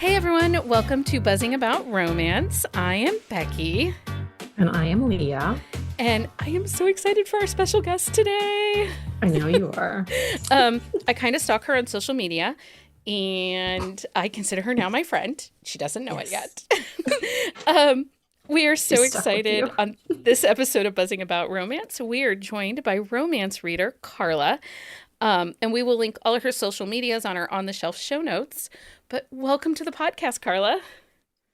Hey everyone, welcome to Buzzing About Romance. I am Becky. And I am Leah. And I am so excited for our special guest today. I know you are. I kind of stalk her on social media, and I consider her now my friend. She doesn't know it yet. We are so excited on this episode of Buzzing About Romance. We are joined by romance reader Carla. And we will link all of her social medias on our On the Shelf show notes. But welcome to the podcast, Carla.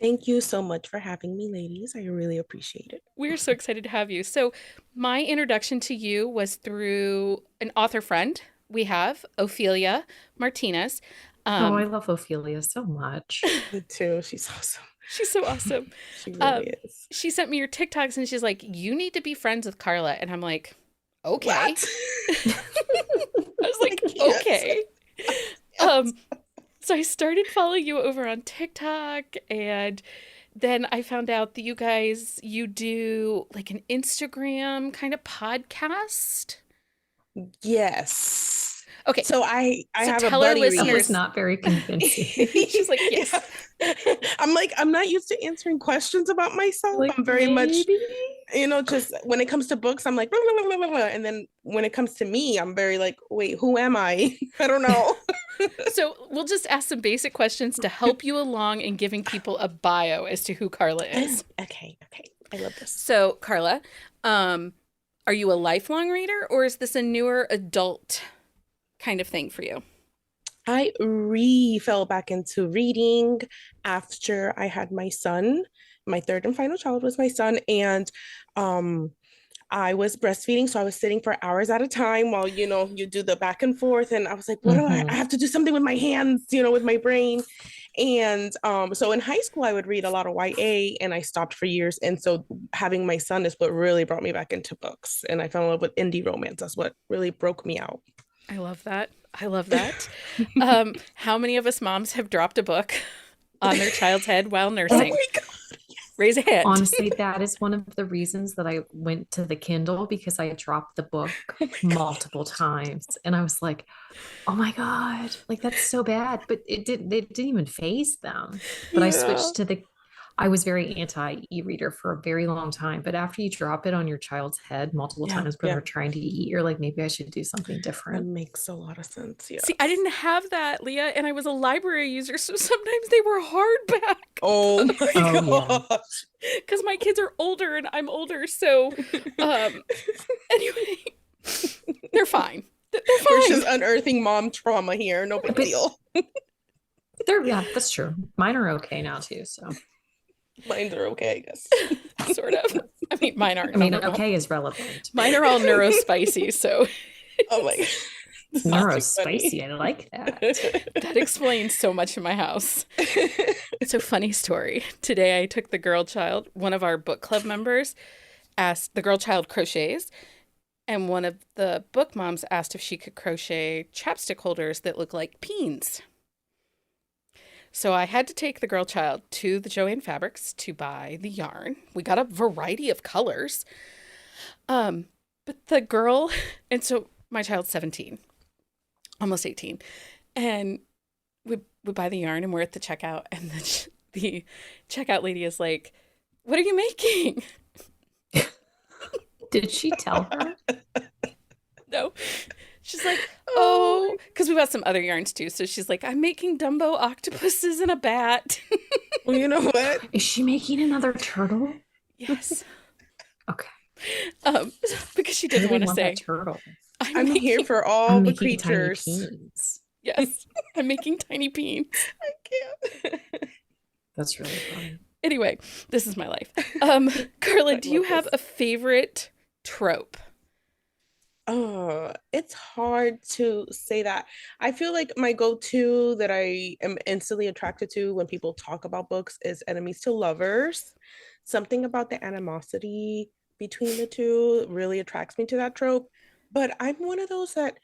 Thank you so much for having me, ladies. I really appreciate it. We're so excited to have you. So my introduction to you was through an author friend we have, Ophelia Martinez. I love Ophelia so much. Me too. She's awesome. She's so awesome. She really is. She sent me your TikToks and she's like, you need to be friends with Carla. And I'm like, okay. I was like, Yes. okay. Yes. So I started following you over on TikTok, and then I found out that you do like an Instagram kind of podcast. Yes. Okay. So I have a tell our buddy listeners- That reader. was not very convincing. She's like, yes. I'm not used to answering questions about myself. Like, I'm very much, maybe? just when it comes to books, I'm like, blah, blah, blah, blah, blah. And then when it comes to me, I'm very like, wait, who am I? I don't know. So we'll just ask some basic questions to help you along in giving people a bio as to who Carla is. Okay. I love this. So Carla, are you a lifelong reader, or is this a newer adult kind of thing for you? I fell back into reading after I had my son. My third and final child was my son, and I was breastfeeding, so I was sitting for hours at a time while, you do the back and forth, and I was like, what do I have to do something with my hands, with my brain. And so in high school, I would read a lot of YA, and I stopped for years. And so having my son is what really brought me back into books, and I fell in love with indie romance. That's what really broke me out. I love that. How many of us moms have dropped a book on their child's head while Oh nursing? my God. Raise a hand. Honestly, that is one of the reasons that I went to the Kindle, because I dropped the book multiple times. And I was like, oh my God, like that's so bad. But they didn't even faze them. But I switched to I was very anti e-reader for a very long time. But after you drop it on your child's head multiple times when they're trying to eat, you're like, maybe I should do something That different. makes a lot of sense. Yeah. See, I didn't have that, Leah, and I was a library user, so sometimes they were hardback Oh my Oh, God. because my kids are older and I'm older. So, anyway, they're fine. They're We're fine. just unearthing mom trauma here. No big But- deal. Yeah, that's true. Mine are okay now too. So Mines are okay, I guess. Sort of. I mean, mine aren't. I mean, normal. okay is relevant. Mine are all neurospicy, so Oh my God. That's not Neuro too funny. spicy. I like that. that explains so much in my house. So funny story. Today I took the girl child, one of our book club members asked, the girl child crochets, and one of the book moms asked if she could crochet chapstick holders that look like peens. So I had to take the girl child to the Joann Fabrics to buy the yarn. We got a variety of colors. But the girl, and so my child's 17, almost 18. And we buy the yarn and we're at the checkout, and the checkout lady is like, what are you making? Did she tell her? No. She's like, oh, because we bought some other yarns too. So she's like, I'm making Dumbo octopuses and a bat. Well, you know what? Is she making another turtle? Yes. Okay. Because she I didn't really want to want say, that turtle. I'm making, here for all I'm the making tiny creatures. peens. yes, I'm making tiny beans. I can't. That's really funny. Anyway, this is my life. Carla, do you love have this. a favorite trope? Oh, it's hard to say that. I feel like my go-to that I am instantly attracted to when people talk about books is enemies to lovers. Something about the animosity between the two really attracts me to that trope. But I'm one of those that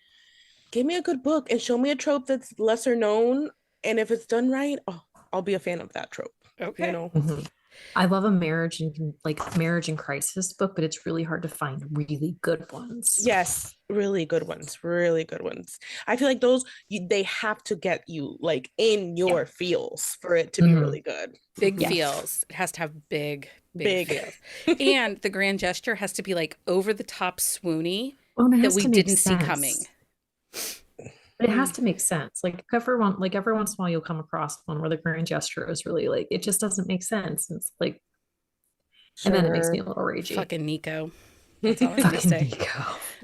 give me a good book and show me a trope that's lesser known. And if it's done right, oh, I'll be a fan of that trope. Okay. You know? Mhm. I love a marriage and crisis book, but it's really hard to find really good ones. Yes, really good ones, really good ones. I feel like those they have to get you like in Yeah. your feels for it to be really good. Big Yes. feels. It has to have big Big. feels. And the grand gesture has to be like over the top swoony Oh, and it that has we to make didn't see sense. coming. But it has to make sense. Like every once in a while you'll come across one where the grand gesture is really like it just doesn't make sense. It's like, and then it makes me a little ragey. Fucking Nico. That's all I'm gonna Fucking say.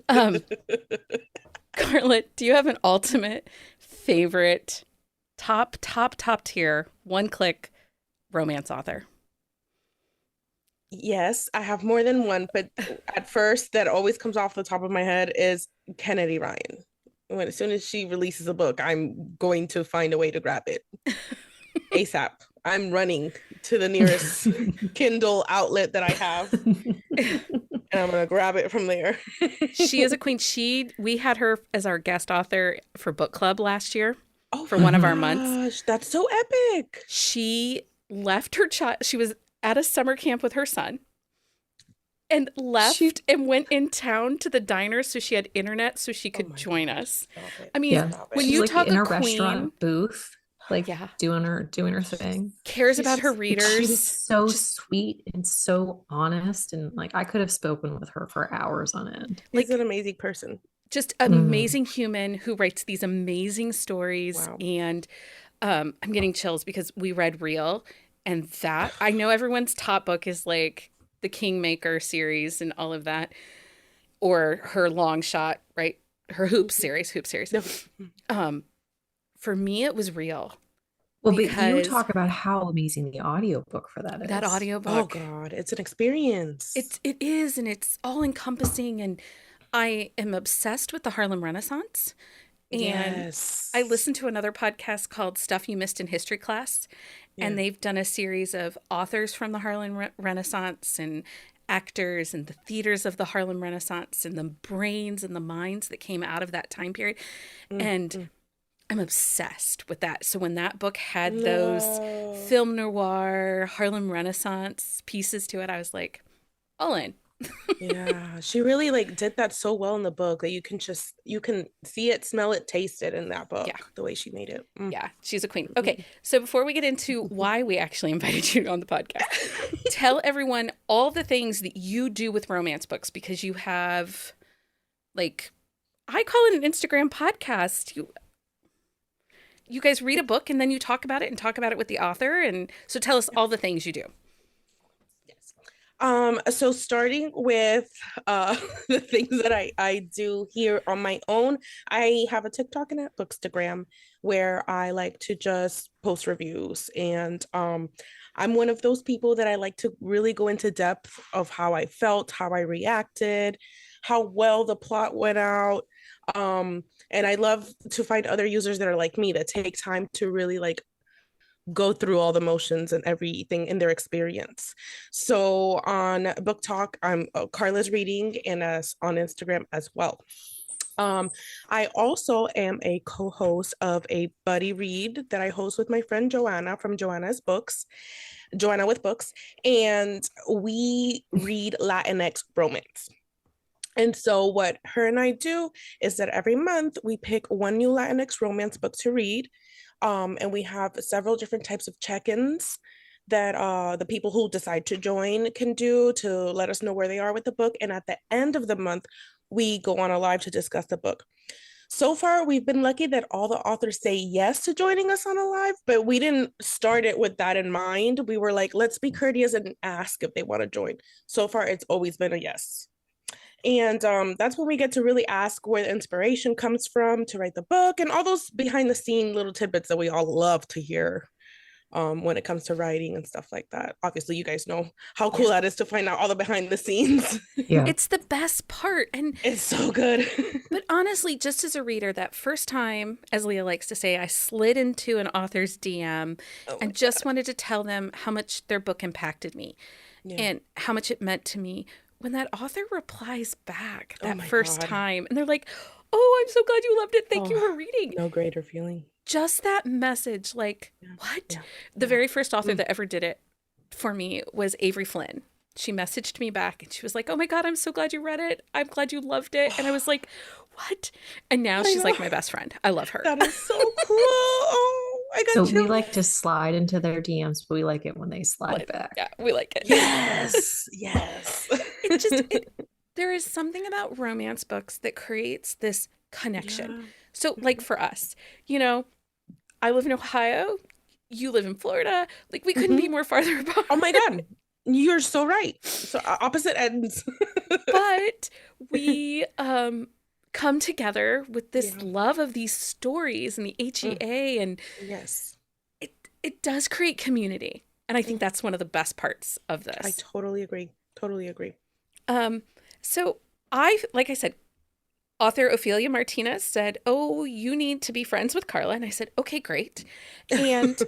Nico. Carla, do you have an ultimate favorite top tier, one click romance author? Yes, I have more than one, but at first that always comes off the top of my head is Kennedy Ryan. As soon as she releases a book, I'm going to find a way to grab it ASAP. I'm running to the nearest Kindle outlet that I have, and I'm gonna grab it from there. She is a queen. We had her as our guest author for book club last year. Oh, for one of our months. Gosh, that's so epic. She left her child. She was at a summer camp with her son and left and went in town to the diner so she had internet so she could join us. I mean, when She's you like talk in a a queen, restaurant booth, like doing her thing, cares about her readers. She was so sweet and so honest, and like I could have spoken with her for hours on end. Like an amazing person. Just an amazing human who writes these amazing stories. Wow. And I'm getting chills because we read Real, and that I know everyone's top book is like the Kingmaker series and all of that, or her long shot, right? Her Hoop series. For me, it was Real. Well, but you talk about how amazing the audiobook for that is. That audiobook. Oh God, it's an experience. It is, and it's all encompassing, and I am obsessed with the Harlem Renaissance. And I listened to another podcast called Stuff You Missed in History Class, and they've done a series of authors from the Harlem Renaissance and actors and the theaters of the Harlem Renaissance and the brains and the minds that came out of that time period. And I'm obsessed with that. So when that book had those film noir, Harlem Renaissance pieces to it, I was like, all in. Yeah, she really like did that so well in the book that you can see it, smell it, taste it in that book. Yeah, the way she made it. Yeah, she's a queen. Okay, so before we get into why we actually invited you on the podcast, tell everyone all the things that you do with romance books, because you have, like, I call it an Instagram podcast. You guys read a book and then you talk about it with the author, and so tell us all the things you do. So starting with the things that I do here on my own, I have a TikTok and a Bookstagram where I like to just post reviews, and I'm one of those people that I like to really go into depth of how I felt, how I reacted, how well the plot went out. And I love to find other users that are like me, that take time to really like go through all the motions and everything in their experience. So on Book Talk, I'm Carla's Reading, and on Instagram as well. I also am a co-host of a buddy read that I host with my friend Joanna from Joanna with Books, and we read Latinx romance. And so what her and I do is that every month we pick one new Latinx romance book to read. And we have several different types of check-ins that the people who decide to join can do to let us know where they are with the book. And at the end of the month, we go on a live to discuss the book. So far, we've been lucky that all the authors say yes to joining us on a live, but we didn't start it with that in mind. We were like, let's be courteous and ask if they want to join. So far, it's always been a yes. And that's when we get to really ask where the inspiration comes from to write the book, and all those behind the scene little tidbits that we all love to hear when it comes to writing and stuff like that. Obviously, you guys know how cool that is to find out all the behind the scenes. Yeah. It's the best part. And it's so good. But honestly, just as a reader, that first time, as Leah likes to say, I slid into an author's DM and just wanted to tell them how much their book impacted me and how much it meant to me. When that author replies back that first time and they're like, oh, I'm so glad you loved it. Thank you for reading. No greater feeling. Just that message, like, what? The very first author that ever did it for me was Avery Flynn. She messaged me back and she was like, "Oh my God, I'm so glad you read it. I'm glad you loved it." And I was like, "What?" And now she's like my best friend. I love her. That is so cool. Oh, I got So chills. we like to slide into their DMs, but we like it when they slide back. Yeah, we like it. Yes. Yes. There is something about romance books that creates this connection. Yeah. So, like for us, I live in Ohio, you live in Florida. Like, we couldn't be more farther apart. Oh my God. You're so right. So opposite ends. But we come together with this love of these stories and the HEA, and yes, it does create community. And I think that's one of the best parts of this. I totally agree. Totally agree. So like I said, author Ophelia Martinez said, "Oh, you need to be friends with Carla." And I said, "Okay, great." And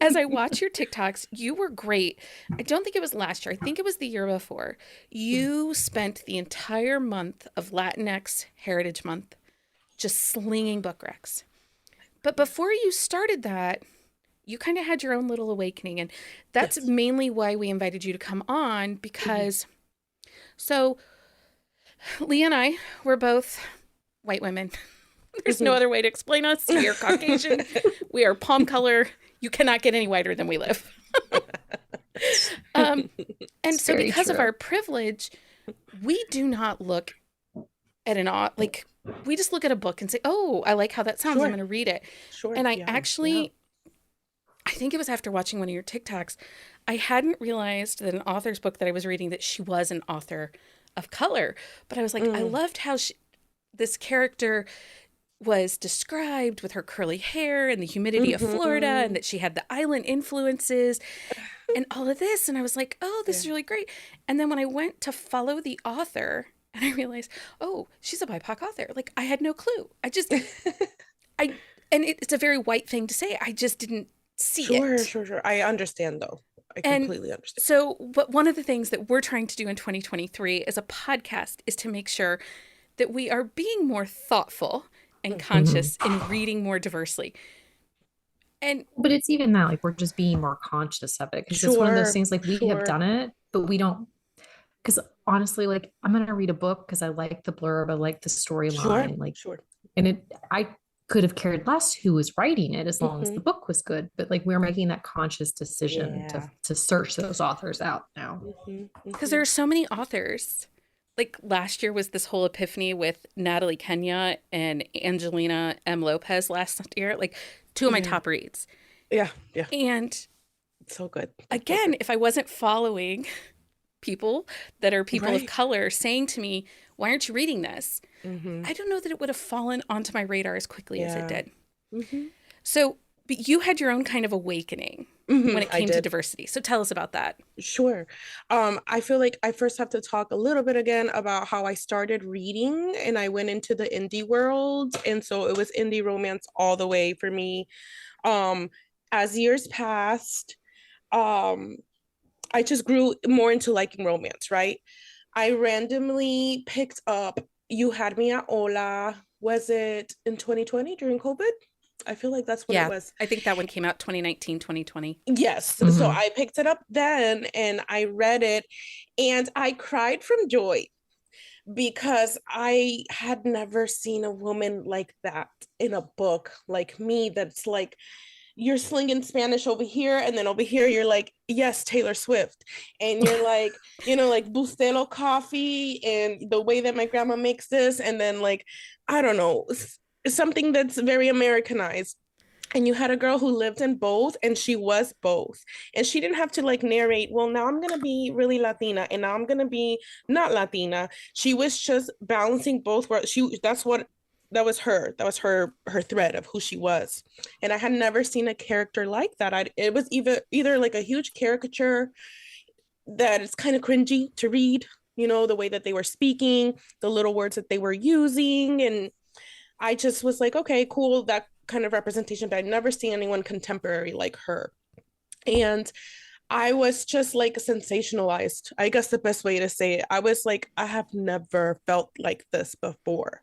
as I watch your TikToks, you were great. I don't think it was last year. I think it was the year before. You spent the entire month of Latinx Heritage Month just slinging book recs. But before you started that, you kind of had your own little awakening. And that's mainly why we invited you to come on, because so Leah and I, we're both white women. There's no other way to explain us. We are Caucasian. We are palm color. You cannot get any whiter than we live. And It's so very because of true. our privilege, we do not look at we just look at a book and say, "Oh, I like how that sounds. Sure. I'm going to read it." Sure. And I think it was after watching one of your TikToks, I hadn't realized that an author's book that I was reading, that she was an author of color. But I was like, I loved how this character was described with her curly hair and the humidity of Florida, and that she had the island influences and all of this. And I was like, oh, this is really great. And then when I went to follow the author, and I realized, oh, she's a BIPOC author. Like, I had no clue. And it's a very white thing to say. I just didn't see it. Sure. I understand though. I completely understand. So, but one of the things that we're trying to do in 2023 as a podcast is to make sure that we are being more thoughtful and conscious in reading more diversely. But it's even that, like, we're just being more conscious of it, because it's one of those things, like, we have done it, but we don't, because honestly, like, I'm gonna read a book because I like the blurb, I like the storyline, and I could have cared less who was writing it as long as the book was good, but like, we're making that conscious decision to search those authors out now, because there are so many authors. Like, last year was this whole epiphany with Natalie Kenya and Angelina M. Lopez last year, like two of my top reads. Yeah. And It's so good. Again, if I wasn't following people that are people of color saying to me, "Why aren't you reading this?" I don't know that it would have fallen onto my radar as quickly as it did. So, but you had your own kind of awakening when it came to diversity. So tell us about that. Sure. I feel like I first have to talk a little bit again about how I started reading, and I went into the indie world. And so it was indie romance all the way for me. As years passed, I just grew more into liking romance, right? I randomly picked up You Had Me at Hola. Was it in 2020 during COVID? I feel like that's what it was. I think that one came out 2019, 2020. Yes. So I picked it up then and I read it and I cried from joy because I had never seen a woman like that in a book, like me, that's like, you're slinging Spanish over here, and then over here you're like, yes, Taylor Swift, and you're like, like Bustelo coffee and the way that my grandma makes this, and then like, I don't know, something that's very Americanized. And you had a girl who lived in both, and she was both, and she didn't have to like narrate, well, now I'm gonna be really Latina and now I'm gonna be not Latina. She was just balancing both worlds. That was her thread of who she was. And I had never seen a character like that. It was either like a huge caricature that is kind of cringy to read, the way that they were speaking, the little words that they were using. And I just was like, okay, cool, that kind of representation, but I'd never seen anyone contemporary like her. And I was just like sensationalized. I guess the best way to say it, I was like, I have never felt like this before.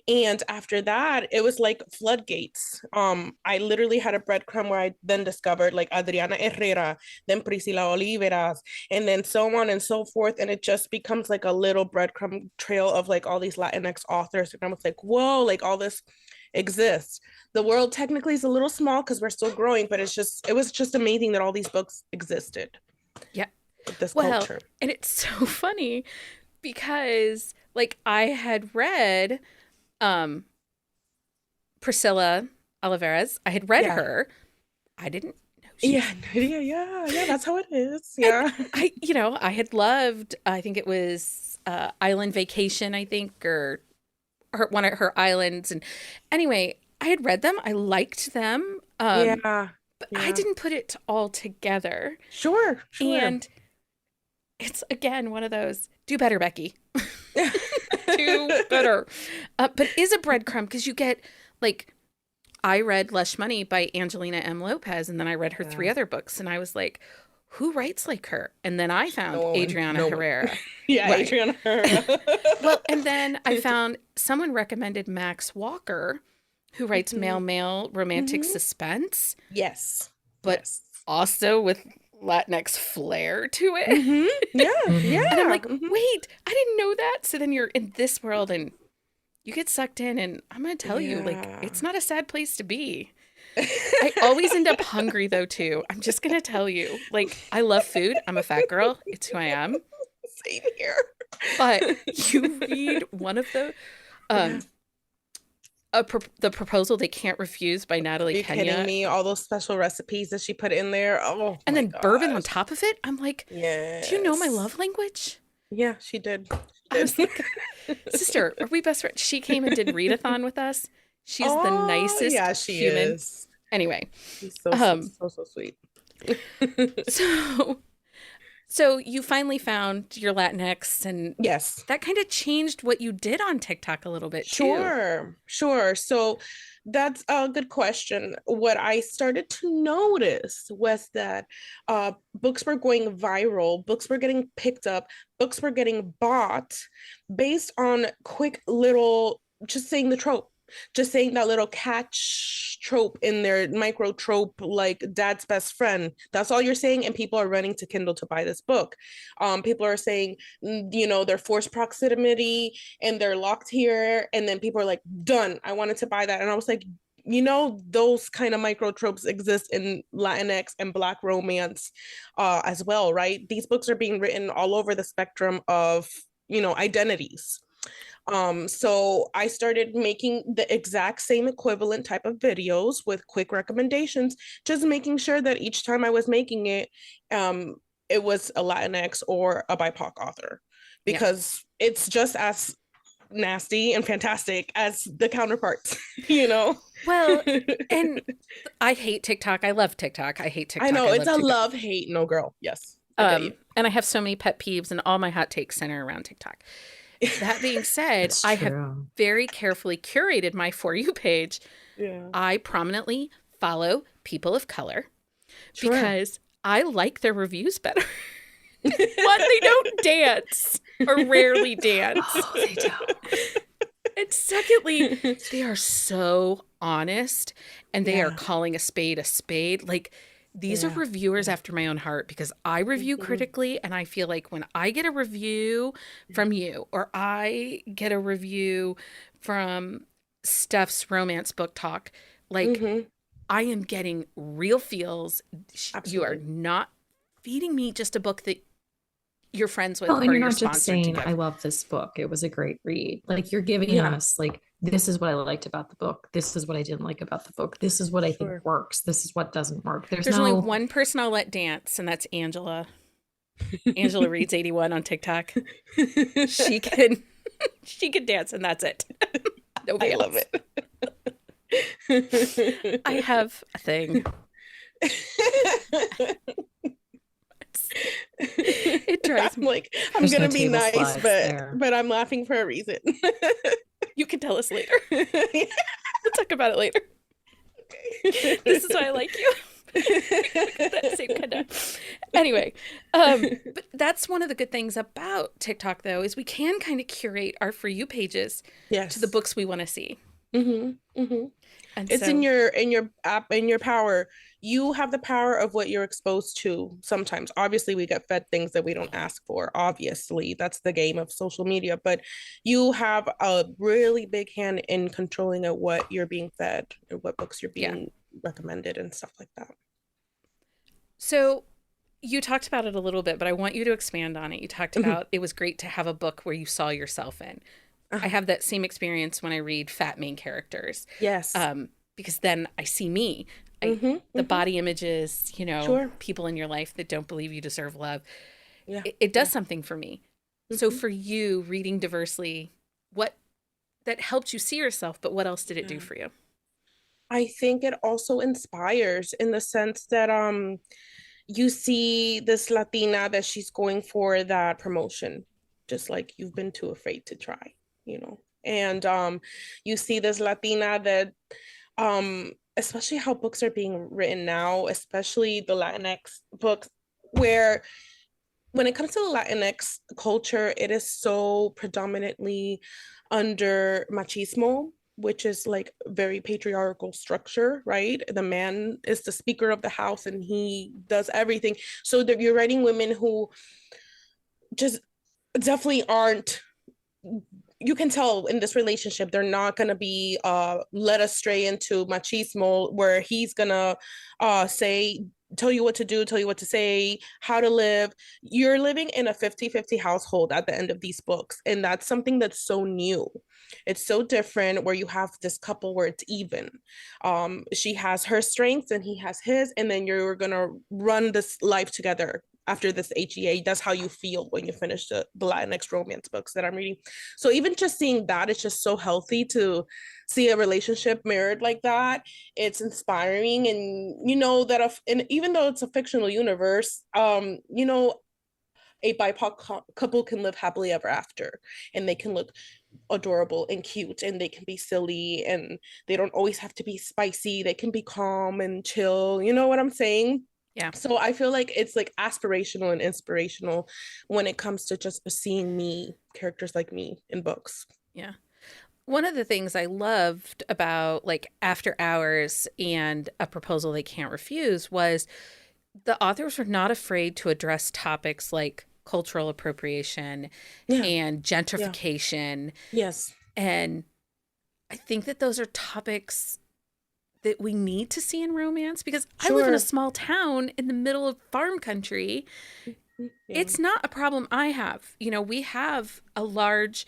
And after that, it was like floodgates. I literally had a breadcrumb where I then discovered like Adriana Herrera, then Priscila Oliveras, and then so on and so forth. And it just becomes like a little breadcrumb trail of like all these Latinx authors. And I was like, whoa, like all this exists. The world technically is a little small because we're still growing, but it was just amazing that all these books existed. Yeah. This culture. And it's so funny because like I had read Priscilla Oliveras. I had read her. I didn't know she yeah, that's how it is. Yeah. I had loved, I think it was Island Vacation, I think, or one of her islands. And anyway, I had read them. I liked them. But I didn't put it all together. Sure. And it's, again, one of those, do better, Becky. Do better. But is a breadcrumb because you get, like, I read Lush Money by Angelina M. Lopez, and then I read her 3 other books, and I was like, who writes like her? And then I found Adriana Herrera. Adriana Herrera. Well, and then I found someone recommended Max Walker, who writes male romantic suspense. Yes. But also with Latinx flair to it. Yeah. And I'm like, wait, I didn't know that. So then you're in this world and you get sucked in, and I'm going to tell you, like, it's not a sad place to be. I always end up hungry, though, too. I'm just going to tell you. Like, I love food. I'm a fat girl. It's who I am. Same here. But you read one of the... the Proposal They Can't Refuse by Natalie Kenya. Are you kidding me? All those special recipes that she put in there. Oh, and then bourbon on top of it. I'm like, do you know my love language? Yeah, she did. I was like, sister, are we best friends? She came and did readathon with us. She's the nicest human. Is. Anyway. She's so sweet. So you finally found your Latinx, and yes, that kind of changed what you did on TikTok a little bit too. Sure. So that's a good question. What I started to notice was that books were going viral, books were getting picked up, books were getting bought based on quick little, just saying the trope. Just saying that little catch trope in their micro trope, like dad's best friend. That's all you're saying, and people are running to Kindle to buy this book. People are saying, they're forced proximity and they're locked here, and then people are like, done. I wanted to buy that, and I was like, those kind of micro tropes exist in Latinx and Black romance as well, right? These books are being written all over the spectrum of identities. So I started making the exact same equivalent type of videos with quick recommendations, just making sure that each time I was making it, it was a Latinx or a BIPOC author, because it's just as nasty and fantastic as the counterparts, Well, and I hate TikTok. I love TikTok. I hate TikTok. I know, it's a love-hate, no girl. Yes. And I have so many pet peeves, and all my hot takes center around TikTok. That being said, I have very carefully curated my For You page. Yeah. I prominently follow people of color because I like their reviews better. One, they don't dance or rarely dance. Oh, they don't. And secondly, they are so honest, and they are calling a spade a spade. Like, these are reviewers after my own heart, because I review critically, and I feel like when I get a review from you, or I get a review from Steph's Romance Book Talk, like, I am getting real feels. Absolutely. You are not feeding me just a book that you're friends with. Well, and or you're not just saying, I love this book, it was a great read. Like, you're giving us, like, this is what I liked about the book. This is what I didn't like about the book. This is what I think works. This is what doesn't work. There's only one person I'll let dance, and that's Angela. Angela Reads 81 on TikTok. She can dance, and that's it. Nobody else. Love it. I have a thing. It drives me. Like, I'm gonna be nice, but I'm laughing for a reason. You can tell us later. We'll talk about it later. Okay. This is why I like you. That same kind of. Anyway, but that's one of the good things about TikTok, though, is we can kind of curate our For You pages to the Yes. books we want to see. And It's so, in your app, in your power. You have the power of what you're exposed to. Sometimes obviously we get fed things that we don't ask for. Obviously that's the game of social media, but you have a really big hand in controlling at what you're being fed and what books you're yeah. being recommended and stuff like that. So you talked about it a little bit, but I want you to expand on it. You talked Mhm. about it was great to have a book where you saw yourself in. I Uh-huh. have that same experience when I read fat main characters, Yes. because then I see me. Mm-hmm. The Mm-hmm. body images, Sure. people in your life that don't believe you deserve love. Yeah. It does Yeah. something for me. So Mm-hmm. for you, reading diversely, what that helped you see yourself, but what else did it do Yeah. for you? I think it also inspires in the sense that you see this Latina that she's going for that promotion, just like you've been too afraid to try, you know. And you see this Latina that especially how books are being written now, especially the Latinx books, where when it comes to the Latinx culture, it is so predominantly under machismo, which is like very patriarchal structure, right? The man is the speaker of the house and he does everything. So that you're writing women who just definitely aren't, you can tell in this relationship they're not going to be led astray into machismo where he's going to say, tell you what to do, tell you what to say, how to live. You're living in a 50-50 household at the end of these books, and that's something that's so new. It's so different where you have this couple where it's even. She has her strengths and he has his, and then you're going to run this life together after this HEA. That's how you feel when you finish the Latinx romance books that I'm reading. So even just seeing that, it's just so healthy to see a relationship mirrored like that. It's inspiring, and you know that and even though it's a fictional universe, you know, a BIPOC couple can live happily ever after, and they can look adorable and cute, and they can be silly, and they don't always have to be spicy. They can be calm and chill. You know what I'm saying? Yeah. So I feel like it's like aspirational and inspirational when it comes to just seeing me, characters like me in books. Yeah. One of the things I loved about like After Hours and A Proposal They Can't Refuse was the authors were not afraid to address topics like cultural appropriation Yeah. and Yeah. gentrification. Yes. And I think that those are topics that we need to see in romance because I live in a Sure. small town in the middle of farm country. Yeah. It's not a problem I have. We have a large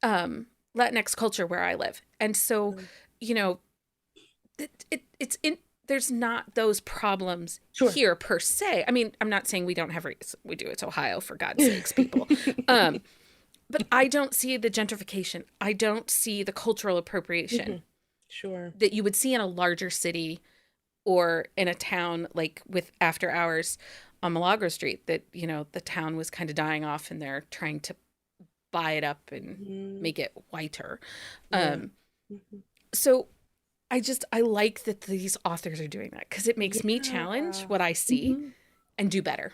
Latinx culture where I live. And so, you know, it's in there's not those problems Sure. here per se. I mean, I'm not saying we don't have race. We do. It's Ohio, for God's sakes, people. But I don't see the gentrification. I don't see the cultural appropriation Sure. that you would see in a larger city or in a town like with After Hours on Milagro Street that, the town was kind of dying off and they're trying to buy it up and make it whiter. Yeah. So I like that these authors are doing that because it makes me challenge what I see and do better.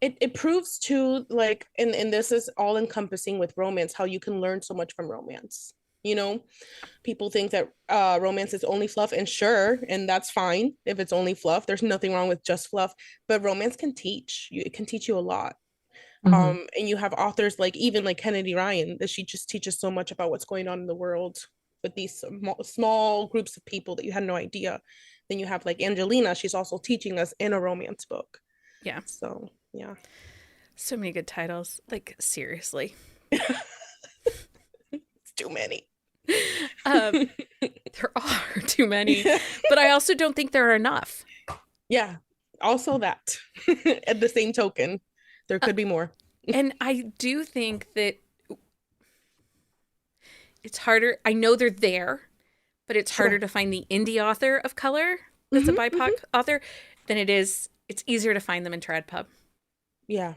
It proves too, like, and this is all encompassing with romance, how you can learn so much from romance. You know, people think that romance is only fluff, and sure, and that's fine if it's only fluff. There's nothing wrong with just fluff, but romance can teach you. It can teach you a lot. Mhm. And you have authors like even like Kennedy Ryan, that she just teaches so much about what's going on in the world with these small groups of people that you had no idea. Then you have like Angelina, she's also teaching us in a romance book. Yeah. So yeah. So many good titles. Like, seriously. It's too many. There are too many, but I also don't think there are enough. Yeah. Also that. At the same token, there could be more. And I do think that it's harder. I know they're there, but it's harder to find the indie author of color that's a BIPOC author than it's easier to find them in TradPub. Yeah.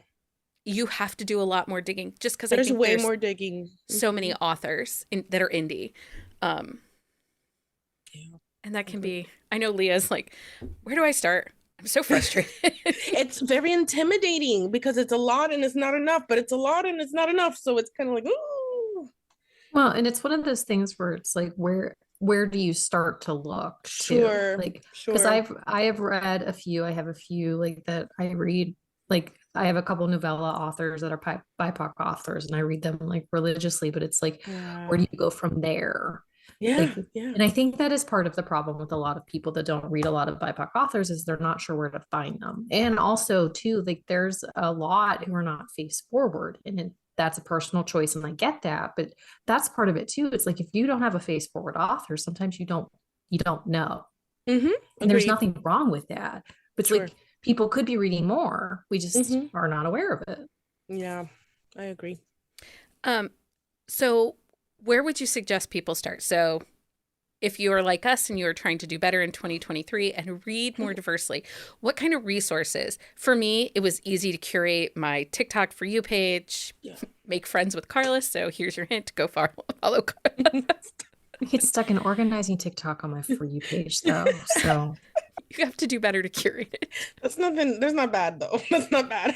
You have to do a lot more digging just because I There's think way there's more digging. so many authors that are indie. Yeah. And that can be, I know Leah's like, where do I start? I'm so frustrated. It's very intimidating because it's a lot and it's not enough, but it's a lot and it's not enough. So it's kind of like, ooh. Well, and it's one of those things where it's like, where do you start to look too? Sure, Like, because sure. I have read a few. I have a few like that I read. Like, I have a couple novella authors that are BIPOC authors, and I read them like religiously. But it's like, Yeah. where do you go from there? Yeah, Like, yeah. and I think that is part of the problem with a lot of people that don't read a lot of BIPOC authors is they're not sure where to find them. And also, too, like there's a lot who are not face forward, and that's a personal choice, and I get that, but that's part of it too. It's like if you don't have a face forward author, sometimes you don't know, Mm-hmm. and there's Agreed. nothing wrong with that. But it's Sure. like people could be reading more, we just Mm-hmm. are not aware of it. Yeah, I agree. Um, so where would you suggest people start? So if you are like us and you are trying to do better in 2023 and read more diversely, what kind of resources? For me, it was easy to curate my TikTok For You page, Yeah. make friends with Carla. So here's your hint, go follow Carla. I get stuck in organizing TikTok on my For You page though. So You have to do better to curate it. That's nothing. That's not bad though. That's not bad.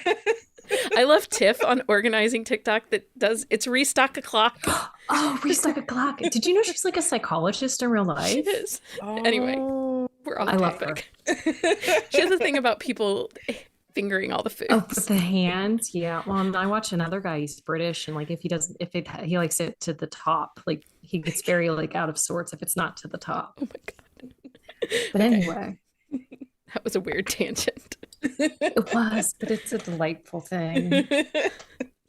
I love Tiff on organizing TikTok that does it's restock a clock. oh, restock a clock. Did you know she's like a psychologist in real She life? is. Anyway, Oh. we're off I love her. topic. She has a thing about people fingering all the Oh, foods. with the hands, yeah. Well, and I watch another guy. He's British, and like if he doesn't, if it, he likes it to the top. Like he gets very like out of sorts if it's not to the top. Oh my God. But Okay. anyway, That was a weird tangent. it was, but it's a delightful thing.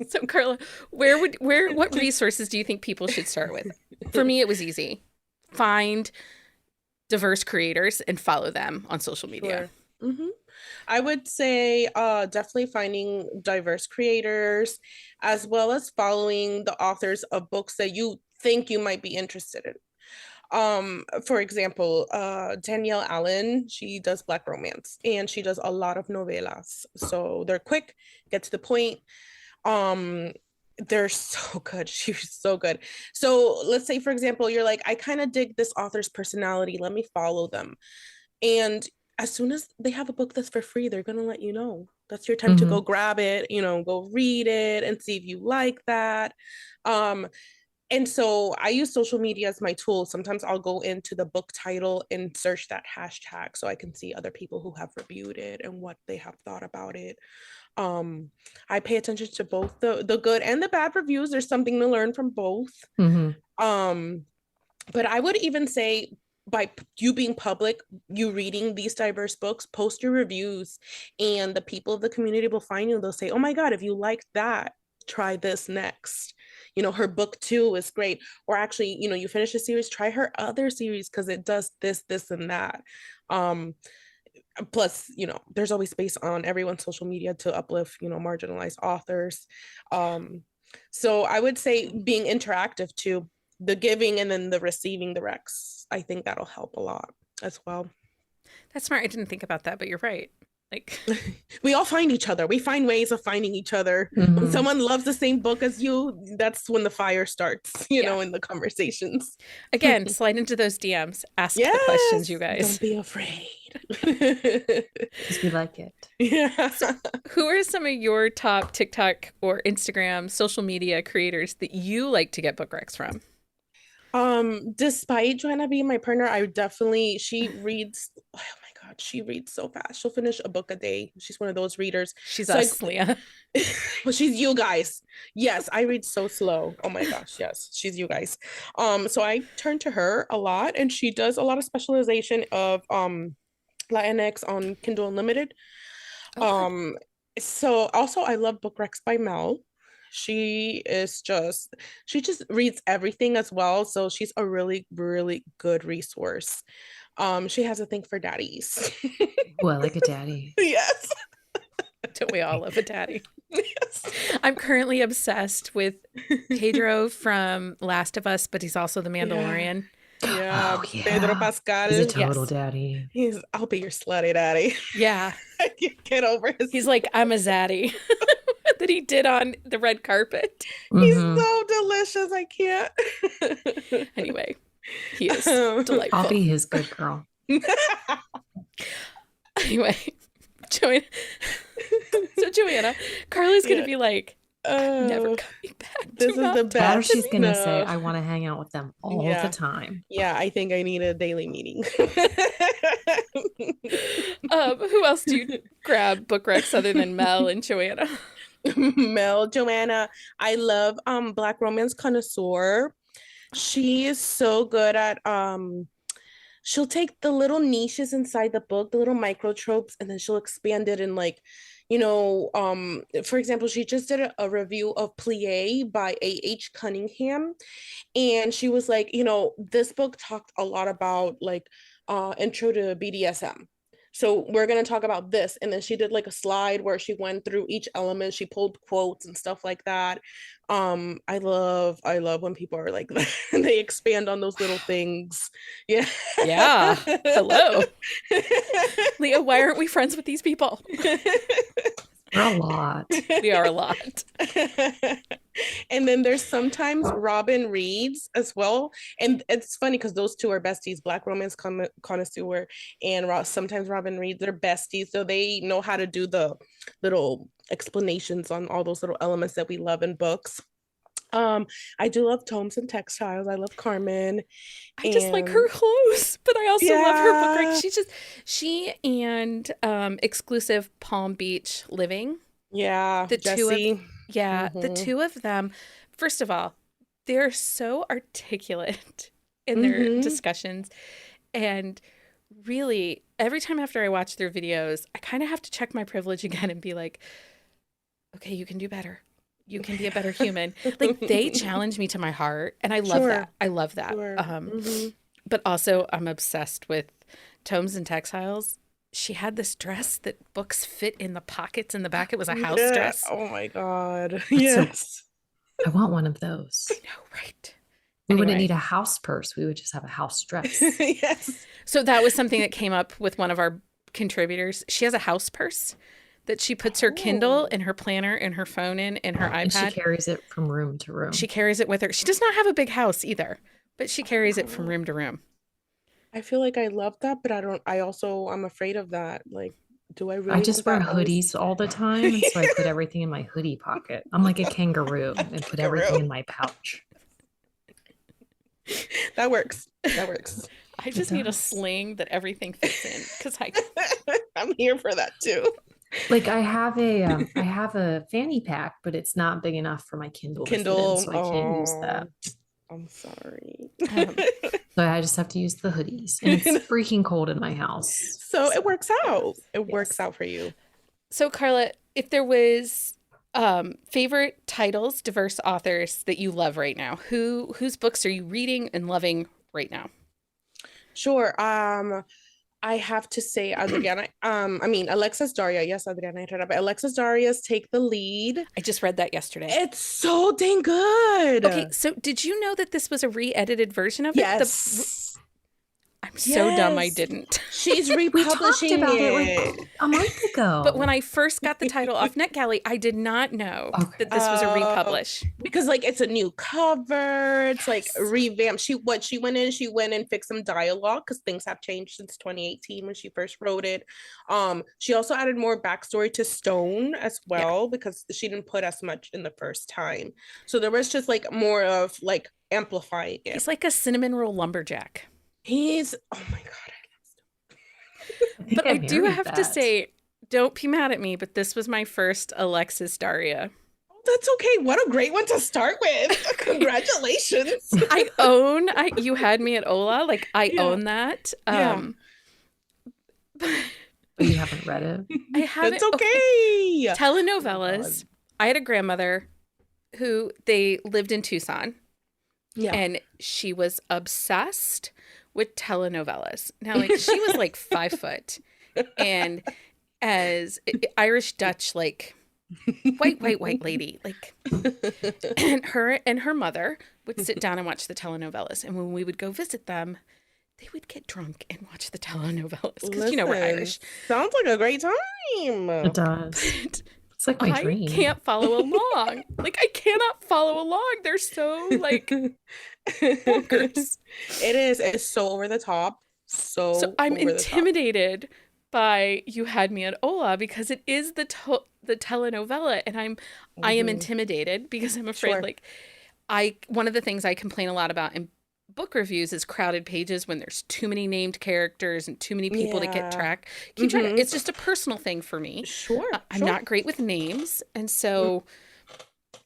So Carla, what resources do you think people should start with? For me, it was easy. Find diverse creators and follow them on social media. Sure. Mm-hmm. I would say definitely finding diverse creators as well as following the authors of books that you think you might be interested in. For example, Danielle Allen, she does Black romance and she does a lot of novelas. So they're quick, get to the point. Um, they're so good. She's so good. So let's say, for example, you're like, I kind of dig this author's personality. Let me follow them. And as soon as they have a book that's for free, they're going to let you know. That's your time to go grab it, go read it and see if you like that. And so I use social media as my tool. Sometimes I'll go into the book title and search that hashtag so I can see other people who have reviewed it and what they have thought about it. I pay attention to both the good and the bad reviews. There's something to learn from both. But I would even say by you being public, you reading these diverse books, post your reviews, and the people of the community will find you. They'll say, oh my God, if you like that, try this next. Her book 2 is great. Or actually, you finish a series, try her other series because it does this, this, and that. Plus, there's always space on everyone's social media to uplift, marginalized authors. So I would say being interactive too, the giving and then the receiving the recs. I think that'll help a lot as well. That's smart. I didn't think about that, but you're right. Like we all find each other. We find ways of finding each other. When someone loves the same book as you, that's when the fire starts, you know, in the conversations. Again, slide into those DMs. Ask the questions, you guys. Don't be afraid. Because we like it. Yeah. So who are some of your top TikTok or Instagram social media creators that you like to get book recs from? Despite Joanna being my partner, she reads, oh my God, she reads so fast. She'll finish a book a day. She's one of those readers. She's us, Leah. Well, she's you guys. Yes, I read so slow. Oh my gosh, yes, she's you guys. So I turn to her a lot, and she does a lot of specialization of Latinx on Kindle Unlimited. Okay. So also I love Book Recs by Mel. She just reads everything as well. So she's a really, really good resource. She has a thing for daddies. Oh, I like a daddy. Yes. Don't we all love a daddy? Yes. I'm currently obsessed with Pedro from Last of Us, but he's also the Mandalorian. Yeah, Pedro Pascal. He's a total daddy. I'll be your slutty daddy. Yeah. I can't get over his. He's like, I'm a zaddy. That he did on the red carpet. He's so delicious. I can't. Anyway, he is delightful. I'll be his good girl. Anyway, Joanna. So Joanna, Carla's gonna Yeah. be like, I'm never Uh, coming back. this Do is not the talk That or best. to she's me. gonna say, No. I want to hang out with them all the Yeah. time. Yeah, I think I need a daily meeting. Who else do you grab book recs other than Mel and Joanna? Mel, Joanna, I love Black Romance Connoisseur. She is so good at she'll take the little niches inside the book, the little micro tropes, and then she'll expand it in like, for example, she just did a review of Plie by A.H. Cunningham. And she was like, this book talked a lot about like intro to BDSM. So we're going to talk about this. And then she did like a slide where she went through each element. She pulled quotes and stuff like that. I love when people are like that. They expand on those little things. Yeah. Yeah. Hello. Leah, why aren't we friends with these people? We're a lot. We are a lot. And then there's sometimes Robin reads as well. And it's funny because those two are besties, Black Romance Connoisseur and sometimes Robin reads. They're besties. So they know how to do the little explanations on all those little elements that we love in books. I do love Tomes and Textiles. I love Carmen. I just like her clothes, but I also love her book. Yeah. Right? She and exclusive Palm Beach Living. Yeah, The Jessie. the two of them. First of all, they're so articulate in their discussions, and really, every time after I watch their videos, I kind of have to check my privilege again and be like, okay, you can do better. You can be a better human. Like, they challenge me to my heart, and I love that. I love that. Sure. But also, I'm obsessed with Tomes and Textiles. She had this dress that books fit in the pockets in the back. It was a house dress. Oh my God. Yes. I want one of those. I know, right? We wouldn't need a house purse. We would just have a house dress. Yes. So that was something that came up with one of our contributors. She has a house purse that she puts her Kindle and her planner and her phone in and her iPad. And she carries it from room to room. She carries it with her. She does not have a big house either, but she carries it from room to room. I feel like I love that, but I'm afraid of that. Like, do I really? I just wear hoodies all the time. And so I put everything in my hoodie pocket. I'm like a kangaroo and put everything in my pouch. That works. I just need a sling that everything fits in because I'm here for that too. Like I have a fanny pack, but it's not big enough for my Kindle. So I can't use that. I'm sorry. So I just have to use the hoodies. And it's freaking cold in my house. So it works out. It works out for you. So Carla, if there was favorite titles, diverse authors that you love right now, whose books are you reading and loving right now? Sure. I have to say Adriana, Alexis Daria. Yes, Adriana Herrera, but Alexis Daria's Take the Lead. I just read that yesterday. It's so dang good. Okay, so did you know that this was a re-edited version of it? Yes. I'm so dumb I didn't. She's republishing about it like a month ago. But when I first got the title off NetGalley, I did not know that this was a republish. Because like it's a new cover. It's like revamped. She went in and fixed some dialogue because things have changed since 2018 when she first wrote it. She also added more backstory to Stone as well because she didn't put as much in the first time. So there was just like more of like amplifying it. He's like a cinnamon roll lumberjack. Oh my God, But I do have to say, don't be mad at me, but this was my first Alexis Daria. That's okay. What a great one to start with. Congratulations. You had me at Ola. Like, I own that. But you haven't read it? I haven't. It's okay. Telenovelas. I had a grandmother who they lived in Tucson. Yeah. And she was obsessed with telenovelas. Now, like, she was like 5 foot and as Irish Dutch, like white lady, like, and her mother would sit down and watch the telenovelas. And when we would go visit them, they would get drunk and watch the telenovelas because we're Irish. Sounds like a great time. It does. It's like my dream. I can't follow along. Like, I cannot follow along. They're so like bonkers. It is. It's so over the top. So I'm intimidated by You Had Me at Ola because it is the telenovela, and I am intimidated because I'm afraid Sure. like one of the things I complain a lot about in book reviews is crowded pages when there's too many named characters and too many people to get Yeah. track. Keep track. It's just a personal thing for me. Sure. I'm Sure. not great with names, and so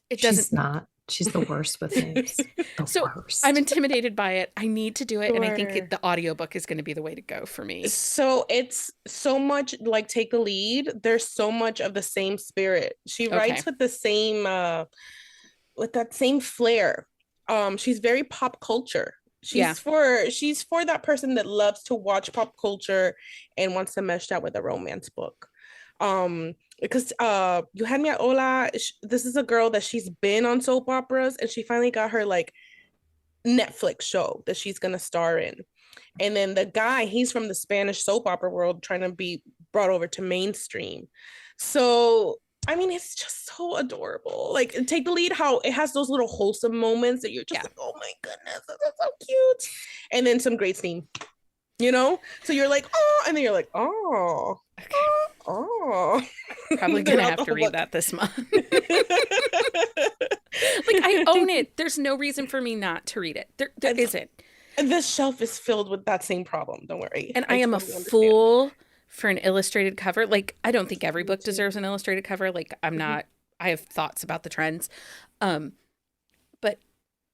it doesn't. She's not. She's the worst with names. The So worst. I'm intimidated by it. I need to do it, and I think Sure. the audiobook is going to be the way to go for me. So it's so much like Take the Lead. There's so much of the same spirit. She Okay. writes with the same with that same flair. She's very pop culture. Yeah. She's for that person that loves to watch pop culture and wants to mesh that with a romance book. Because You Had Me at Ola, this is a girl that she's been on soap operas and she finally got her like Netflix show that she's gonna star in. And then the guy, he's from the Spanish soap opera world trying to be brought over to mainstream. So, I mean, it's just so adorable. Like, Take the Lead, how it has those little wholesome moments that you're just like, oh my goodness, this is so cute. And then some great steam, you know? So you're like, oh, and then you're like, oh, Okay. oh. Probably gonna have to read that this month. Like, I own it. There's no reason for me not to read it. There isn't. And this shelf is filled with that same problem. Don't worry. And I am totally a understand. fool for an illustrated cover. Like, I don't think every book deserves an illustrated cover. Like, I'm not, I have thoughts about the trends. But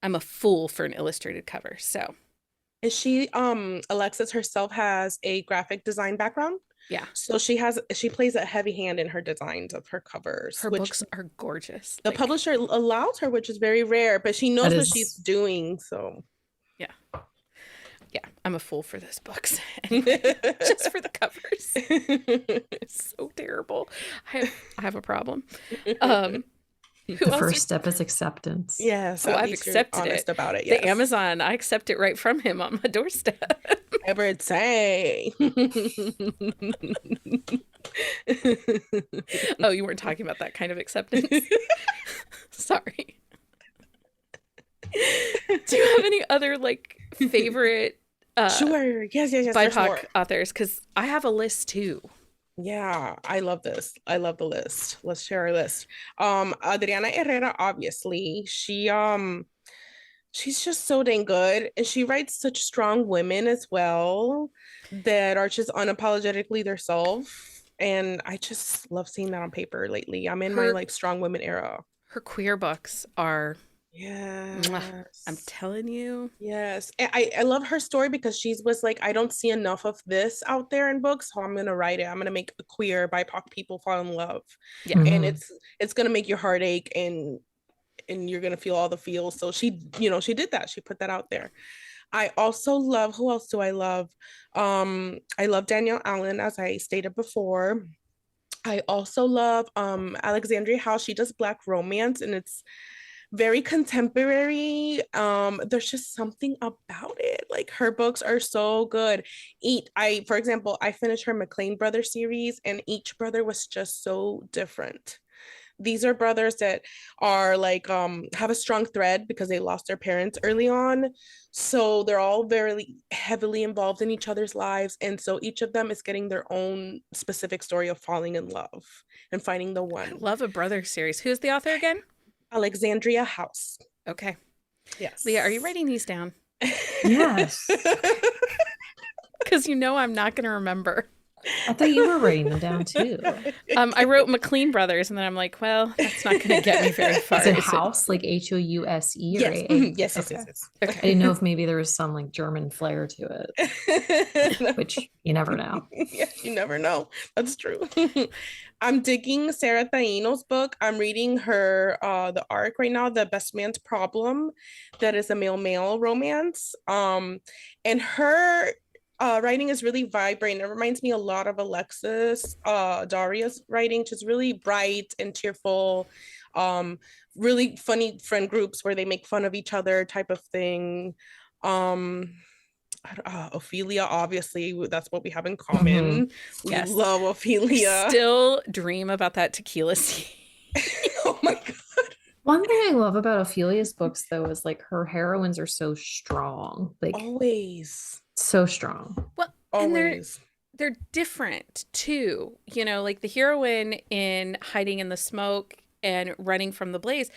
I'm a fool for an illustrated cover. So Is she Alexis herself has a graphic design background? yeah. So she plays a heavy hand in her designs of her covers. Her which books are gorgeous. the Like, publisher allows her, which is very rare, but she knows what she's doing. So yeah. Yeah, I'm a fool for those books. Anyway, just for the covers. It's so terrible. I have a problem. The first step is acceptance. Yes, I've accepted honest it. about it. Yes. The Amazon, I accept it right from him on my doorstep. I would say. Oh, you weren't talking about that kind of acceptance? Sorry. Do you have any other like favorite Sure. Yes. BIPOC authors? Because I have a list too. Yeah, I love this. I love the list. Let's share our list. Adriana Herrera, obviously, she's just so dang good, and she writes such strong women as well that are just unapologetically themselves. And I just love seeing that on paper lately. I'm in my like strong women era. Her queer books are Yes. I'm telling you. Yes. I love her story because she was like, I don't see enough of this out there in books, so I'm gonna write it. I'm gonna make a queer BIPOC people fall in love. Yeah. And it's gonna make your heart ache and you're gonna feel all the feels. So she did that. She put that out there. I also love, who else do I love? I love Danielle Allen, as I stated before. I also love Alexandria House. She does Black romance and it's very contemporary. There's just something about it. Like her books are so good. For example, I finished her McLean Brothers series, and each brother was just so different. These are brothers that are like have a strong thread because they lost their parents early on. So they're all very heavily involved in each other's lives. And so each of them is getting their own specific story of falling in love and finding the one. I love a brother series. Who's the author again? Alexandria House. Okay. Yes. Leah, are you writing these down? Yes. Because I'm not going to remember. I thought you were writing them down too. I wrote McLean Brothers, and then I'm like, well, that's not going to get me very far. Is it house, like House? Yes. Or Yes. Okay. Yes. Okay. I didn't know if maybe there was some like German flair to it, which you never know. Yeah, you never know. That's true. I'm digging Sarah Taino's book. I'm reading her the arc right now, The Best Man's Problem, that is a male romance. And her writing is really vibrant. It reminds me a lot of Alexis Daria's writing, just really bright and cheerful. Really funny friend groups where they make fun of each other type of thing. Ophelia, obviously, that's what we have in common. We Yes. love Ophelia. I still dream about that tequila scene. Oh my God. One thing I love about Ophelia's books, though, is like her heroines are so strong, like Always. so strong. Well, and Always. they're different too. You know, like the heroine in Hiding in the Smoke and Running from the Blaze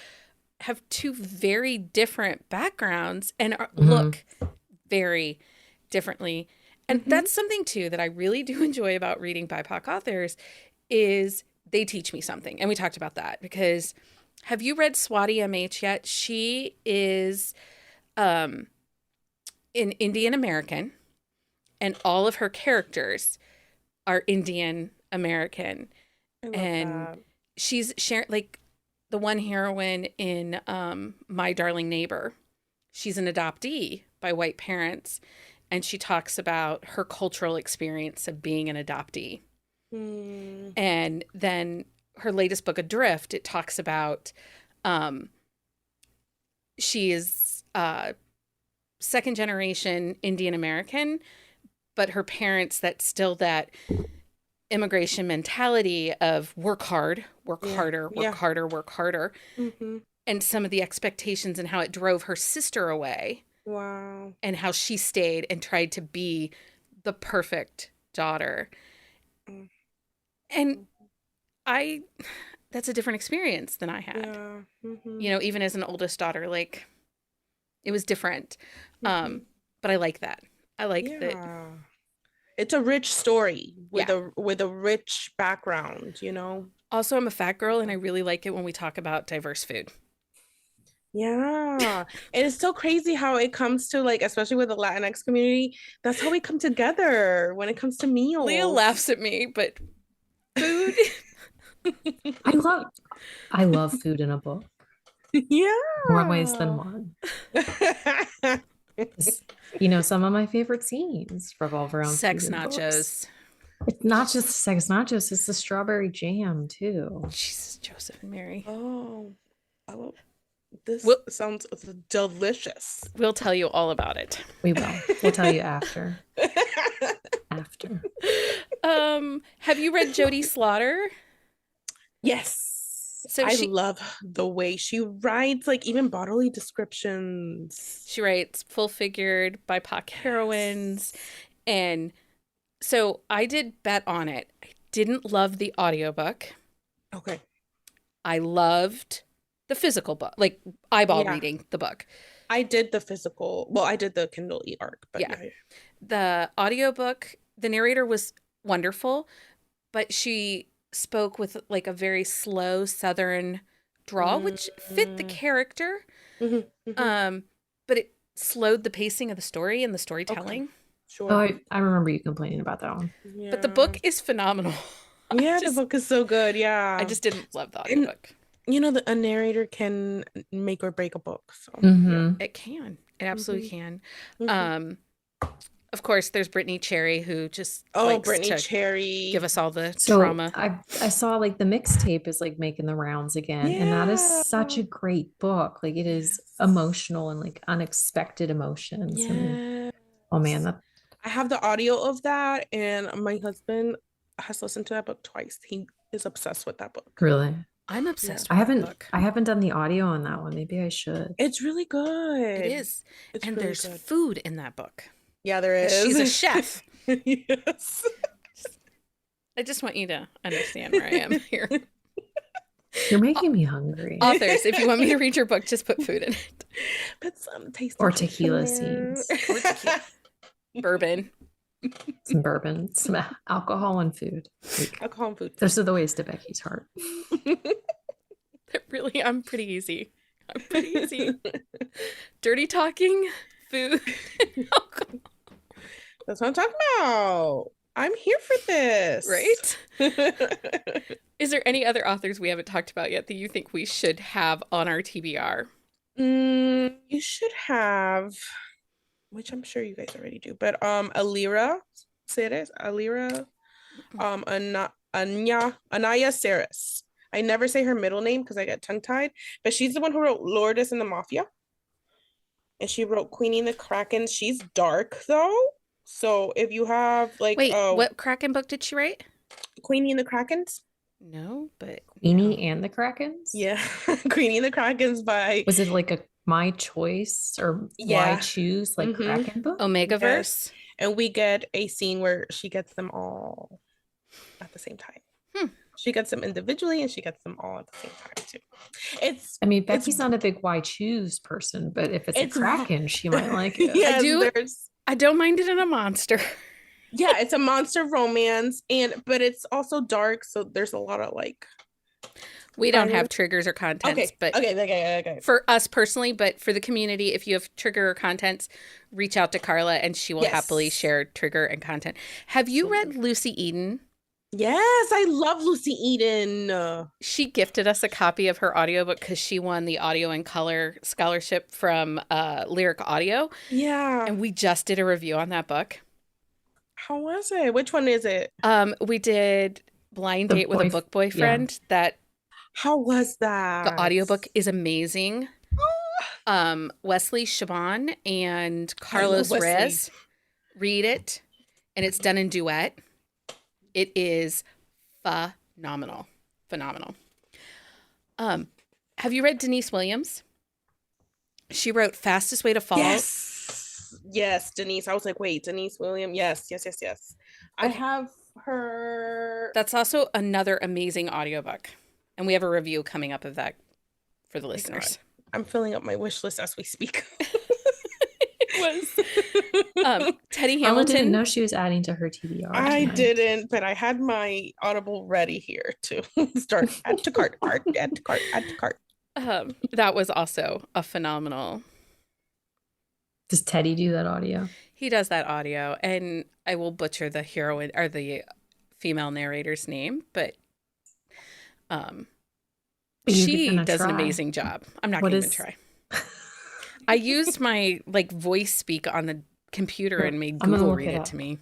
have two very different backgrounds and look very differently. And that's something too that I really do enjoy about reading BIPOC authors is they teach me something. And we talked about that because have you read Swati MH yet? She is an Indian American and all of her characters are Indian American. I love And that. she's sharing like the one heroine in My Darling Neighbor. She's an adoptee by white parents. And she talks about her cultural experience of being an adoptee. Mm. And then her latest book, Adrift, it talks about she is second generation Indian American, but her parents, that's still that immigration mentality of work hard, work harder, work harder, work harder. And some of the expectations and how it drove her sister away. Wow. And how she stayed and tried to be the perfect daughter. And that's a different experience than I had. Yeah. You know, even as an oldest daughter, like it was different. But I like that. I like that. It's a rich story with a rich background, you know. Also, I'm a fat girl and I really like it when we talk about diverse food. Yeah. And it's so crazy how it comes to like, especially with the Latinx community, that's how we come together when it comes to meals. Leah laughs at me, but food. I love food in a book. Yeah. More ways than one. You know, some of my favorite scenes revolve around sex food in nachos. books. It's not just sex nachos, it's the strawberry jam too. Jesus, Joseph and Mary. Oh, I love this. Sounds delicious. We'll tell you all about it. We will. We'll tell you after. After. Have you read Jodie Slaughter? Yes. So I love the way she writes, like even bodily descriptions. She writes full-figured BIPOC heroines. And so I did bet on it. I didn't love the audiobook. Okay. I loved the physical book, like eyeball reading the book. I did the physical. Well, I did the Kindle e-arc, but yeah. The audiobook, the narrator was wonderful, but she spoke with like a very slow Southern drawl, which fit the character. But it slowed the pacing of the story and the storytelling. Okay. Sure. Oh, I remember you complaining about that one. Yeah. But the book is phenomenal. Yeah, the book is so good. Yeah. I just didn't love the audiobook. You know, a narrator can make or break a book. So it can. It absolutely can. Of course, there's Brittany Cherry, who just Brittany Cherry, give us all the trauma. I saw like the mixtape is like making the rounds again, and that is such a great book. Like it is emotional and like unexpected emotions. And, oh man, I have the audio of that, and my husband has listened to that book twice. He is obsessed with that book. Really? I'm obsessed with that book. I haven't done the audio on that one. Maybe I should. It's really good. It is. And really there's food in that book. Yeah, there is. She's a chef. Yes. I just want you to understand where I am here. You're making me hungry. Authors, if you want me to read your book, just put food in it. Put some tasty or tequila scenes. Or tequila. Bourbon. Some bourbon, some alcohol and food. Alcohol and food. Those are the ways to Becky's heart. Really, I'm pretty easy. Dirty talking, food, and alcohol. That's what I'm talking about. I'm here for this. Right? Is there any other authors we haven't talked about yet that you think we should have on our TBR? You should have, which I'm sure you guys already do, but Alira Ceres, Anaya Ceres. I never say her middle name because I get tongue-tied, but she's the one who wrote Lourdes and the Mafia. And she wrote Queenie and the Kraken. She's dark though. So if you have like what Kraken book did she write? Queenie and the Krakens? No, but Queenie and the Krakens? Yeah. Queenie and the Krakens by Was it like a My Choice or Why Yeah. Choose, like Mm-hmm. Kraken book. Omegaverse. And we get a scene where she gets them all at the same time. Hmm. She gets them individually and she gets them all at the same time too. It's I mean, it's Becky's not a big Why Choose person, but if it's a it's Kraken, she might like it. yes, there's I don't mind it in a monster. yeah, it's a monster romance but it's also dark, so there's a lot of like We don't have violence. triggers or contents, Okay, but okay. for us personally, but for the community, if you have trigger or contents, reach out to Carla and she will happily Yes. share trigger and content. Have you read Lucy Eden? Yes, I love Lucy Eden. She gifted us a copy of her audiobook because she won the audio and color scholarship from Lyric Audio. Yeah. And we just did a review on that book. How was it? Which one is it? We did Blind The Date with a Book Boyfriend. That How was that? the audiobook is amazing. Wesley Shaban and Carlos Wesley. Rez read it, and it's done in duet. It is phenomenal. Have you read Denise Williams? She wrote Fastest Way to Fall. Yes, Denise. I was like, wait, Denise Williams. Yes. I have her. That's also another amazing audiobook. And we have a review coming up of that for the listeners. I'm filling up my wish list as we speak. It was Teddy Carla Hamilton. didn't know she was adding to her TBR. I tonight. didn't, but I had my Audible ready here to start. Add to cart. That was also a phenomenal. Does Teddy do that audio? He does that audio, and I will butcher the heroine or the female narrator's name, but she does an amazing job. I'm not going to even try. I used my like voice speak on the computer and made Google read it to me.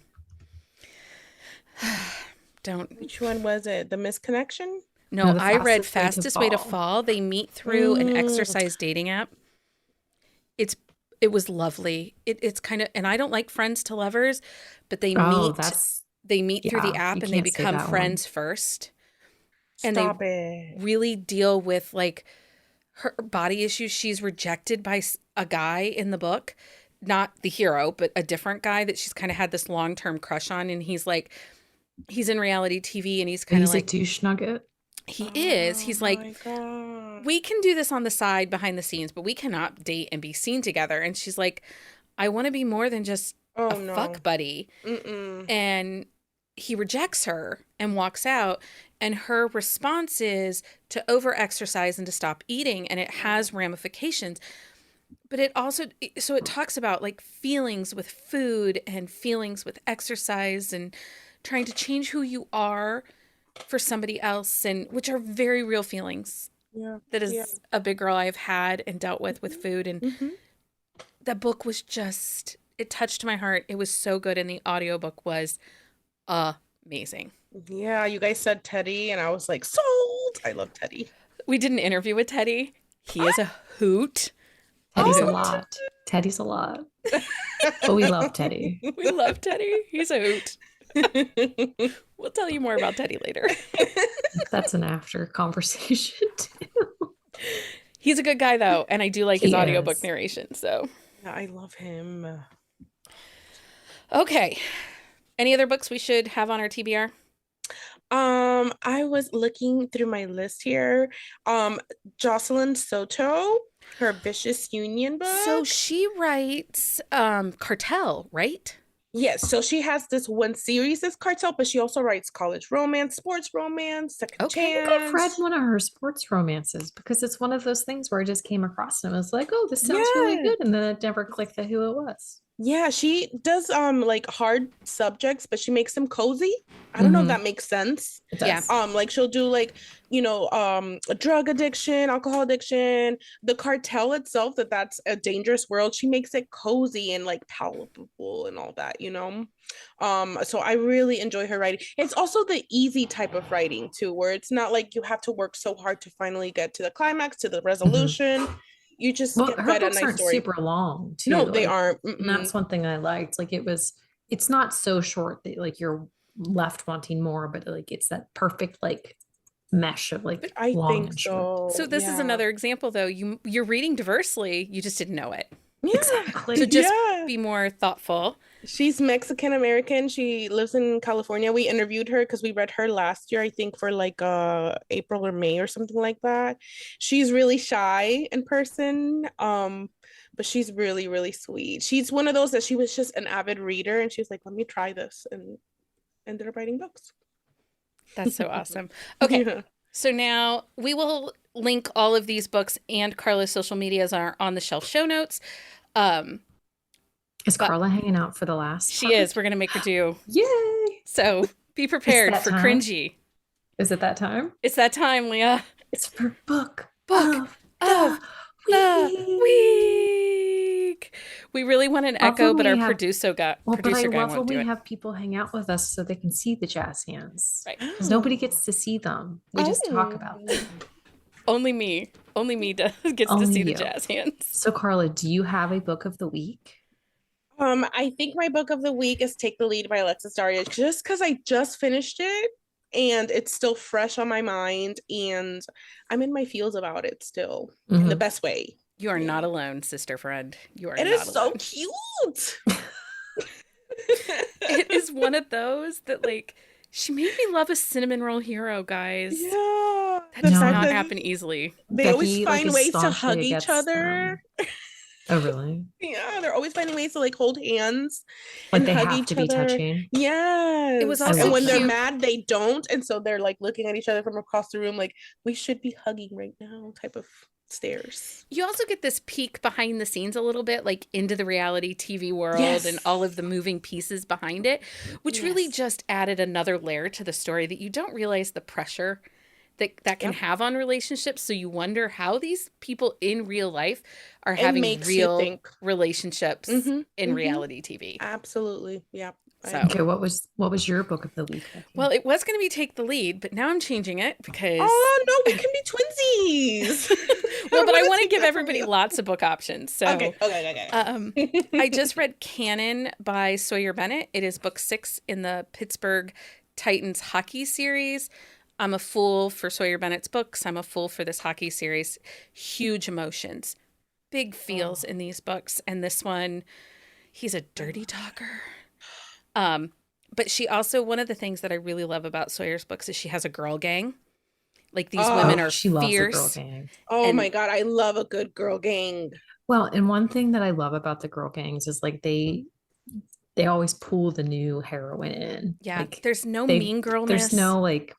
Don't. Which one was it? The Misconnection? No, I read Fastest Way to Fall. They meet through an exercise dating app. It was lovely. It's kind of, and I don't like friends to lovers, but they meet through the app and they become friends first. And they really deal with like her body issues. She's rejected by a guy in the book, not the hero, but a different guy that she's kind of had this long-term crush on. And he's in reality TV and he's kind of like a douche nugget. He is. He's like, we can do this on the side behind the scenes, but we cannot date and be seen together. And she's like, I want to be more than just fuck buddy. And he rejects her and walks out. And her response is to over-exercise and to stop eating. And it has ramifications. But it also, so it talks about like feelings with food and feelings with exercise and trying to change who you are for somebody else, and which are very real feelings. Yeah. That is a big girl I've had and dealt with food. And that book was just, it touched my heart. It was so good. And the audiobook was amazing. Yeah, you guys said Teddy and I was like, sold. I love Teddy. We did an interview with Teddy. He is a hoot. Teddy's a lot. Teddy's a lot. But we love Teddy. We love Teddy. He's a hoot. We'll tell you more about Teddy later. That's an after conversation too. He's a good guy though, and I do like his audiobook narration. So yeah, I love him. Okay. Any other books we should have on our TBR? I was looking through my list here. Jocelyn Soto, her Vicious Union book. So she writes Cartel, right? Yes, so she has this one series that's Cartel, but she also writes college romance, sports romance, second chance. I've read one of her sports romances because it's one of those things where I just came across and I was like, oh, this sounds really good. And then it never clicked that who it was. Yeah, she does like hard subjects, but she makes them cozy. I don't know if that makes sense. Yeah. Like she'll do like, a drug addiction, alcohol addiction, the cartel itself, that's a dangerous world. She makes it cozy and like palatable and all that, So I really enjoy her writing. It's also the easy type of writing too, where it's not like you have to work so hard to finally get to the climax, to the resolution. You just get her books aren't super long too. No, they aren't. And that's one thing I liked. Like it's not so short that like you're left wanting more, but like it's that perfect like mesh of like I long think and short. so. So this is Yeah. another example, though. You're reading diversely. You just didn't know it. Yeah. Exactly. So just Yeah. be more thoughtful. She's Mexican American. She lives in California. We interviewed her because we read her last year, I think for like April or May or something like that. She's really shy in person. But she's really, really sweet. She's one of those that she was just an avid reader and she was like, let me try this and ended up writing books. That's so awesome. Okay. Yeah. So now we will link all of these books and Carla's social medias are on the shelf show notes. Is But Carla hanging out for the last she part? is. We're going to make her do. Yay! So be prepared that for time? cringy. Is it that time? It's that time, Leah. It's for book Book of of the week. week. We really want an Love echo, when but we our have- producer guy Well, but I love when won't do we it. have people hang out with us so they can see the jazz hands. Right. Because nobody gets to see them. We just talk about them. Only me. Only me gets to Only see the you. jazz hands. So, Carla, do you have a book of the week? I think my book of the week is Take the Lead by Alexis Daria, just because I just finished it and it's still fresh on my mind and I'm in my feels about it still in the best way. You are not alone, sister friend. You are It not is so alone. cute. It is one of those that, like, she made me love a cinnamon roll hero, guys. Yeah. That The does fact not that happen easily. They always Becky, like, find is ways to staunchly hug each against other. Oh, really? Yeah, they're always finding ways to like hold hands Like and they hug have each to be other. touching. Yes. It was also and when they're cute. mad, they don't. And so they're like looking at each other from across the room, like, we should be hugging right now, type of stares. You also get this peek behind the scenes a little bit, like into the reality TV world Yes. and all of the moving pieces behind it, which really Yes. just added another layer to the story that you don't realize the pressure that can Yep. have on relationships. So you wonder how these people in real life are It having makes you real think. relationships Mhm, in mhm. reality TV. Absolutely. Yeah. So. Okay, what was your book of the week, Becky? Well, it was going to be Take the Lead, but now I'm changing it because... Oh, no, we can be twinsies. Well, but I wanna want to take give that from everybody you. lots of book options. So, Okay. I just read Cannon by Sawyer Bennett. It is book 6 in the Pittsburgh Titans hockey series. I'm a fool for Sawyer Bennett's books. I'm a fool for this hockey series. Huge emotions, big feels in these books. And this one, he's a dirty talker. But she also, one of the things that I really love about Sawyer's books is she has a girl gang. Like these women are she loves a girl fierce. gang. Oh And- my God. I love a good girl gang. Well, and one thing that I love about the girl gangs is like they always pull the new heroine in. Yeah, Like there's no they- mean girlness.